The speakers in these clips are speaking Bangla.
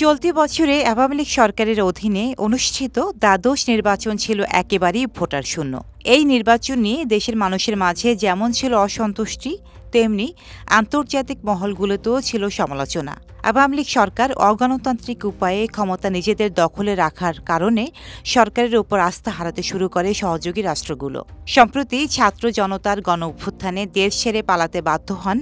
চলতি বছরে আওয়ামী লীগ সরকারের অধীনে অনুষ্ঠিত দ্বাদশ নির্বাচন ছিল একেবারেই ভোটার শূন্য। এই নির্বাচন নিয়ে দেশের মানুষের মাঝে যেমন ছিল অসন্তুষ্টি, তেমনি আন্তর্জাতিক মহলগুলোতেও ছিল সমালোচনা। আওয়ামী লীগ সরকার অগণতান্ত্রিক উপায়ে ক্ষমতা নিজেদের দখলে রাখার কারণে সরকারের ওপর আস্থা হারাতে শুরু করে সহযোগী রাষ্ট্রগুলো। সম্প্রতি ছাত্র জনতার গণ অভ্যুত্থানে দেশ ছেড়ে পালাতে বাধ্য হন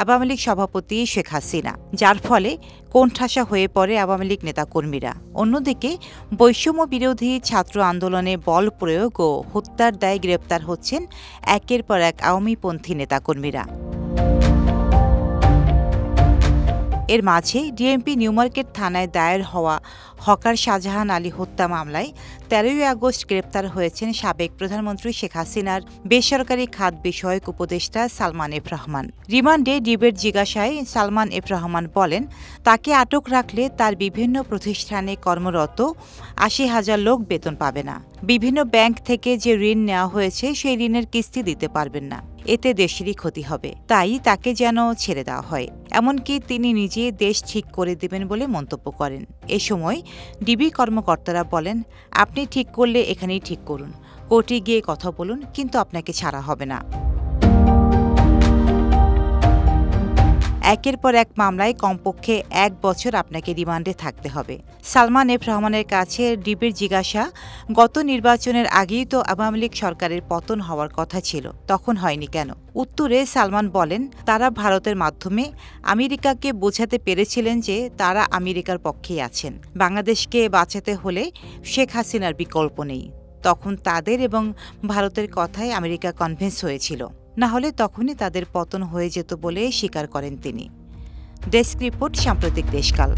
আওয়ামী লীগ সভাপতি শেখ হাসিনা, যার ফলে কোণঠাসা হয়ে পড়ে আওয়ামী লীগ নেতাকর্মীরা। অন্যদিকে বৈষম্য বিরোধী ছাত্র আন্দোলনে বল প্রয়োগ ও হত্যার দায়ে গ্রেপ্তার হচ্ছেন একের পর এক আওয়ামীপন্থী নেতাকর্মীরা। এর মাঝে ডিএমপি নিউমার্কেট থানায় দায়ের হওয়া হকার শাহজাহান আলী হত্যা মামলায় ১৩ই আগস্ট গ্রেপ্তার হয়েছেন সাবেক প্রধানমন্ত্রী শেখ হাসিনার বেসরকারি খাত বিষয়ক উপদেষ্টা সালমান এফ রহমান। রিমান্ডে ডিবের জিজ্ঞাসায় সালমান এফ রহমান বলেন, তাকে আটক রাখলে তার বিভিন্ন প্রতিষ্ঠানে কর্মরত ৮০,০০০ লোক বেতন পাবে না। বিভিন্ন ব্যাংক থেকে যে ঋণ নেওয়া হয়েছে সেই ঋণের কিস্তি দিতে পারবেন না। এতে দেশেরই ক্ষতি হবে, তাই তাকে যেন ছেড়ে দেওয়া হয়। এমনকি তিনি নিজে দেশ ঠিক করে দেবেন বলে মন্তব্য করেন। এ সময় ডিবি কর্মকর্তারা বলেন, আপনি ঠিক করলে এখানেই ঠিক করুন, কোর্টে গিয়ে কথা বলুন, কিন্তু আপনাকে ছাড়া হবে না। একের পর এক মামলায় কমপক্ষে ১ বছর আপনাকে রিমান্ডে থাকতে হবে। সালমান এফ রহমানের কাছে ডিবির জিজ্ঞাসা, গত নির্বাচনের আগেই তো আওয়ামী লীগ সরকারের পতন হওয়ার কথা ছিল, তখন হয়নি কেন? উত্তরে সালমান বলেন, তারা ভারতের মাধ্যমে আমেরিকাকে বোঝাতে পেরেছিলেন যে তারা আমেরিকার পক্ষেই আছেন। বাংলাদেশকে বাঁচাতে হলে শেখ হাসিনার বিকল্প নেই। তখন তাদের এবং ভারতের কথায় আমেরিকা কনভিন্স হয়েছিল, না হলে তখনই তাদের পতন হয়ে যেত বলে স্বীকার করেন তিনি। ডেস্ক রিপোর্ট, সাম্প্রতিক দেশকাল।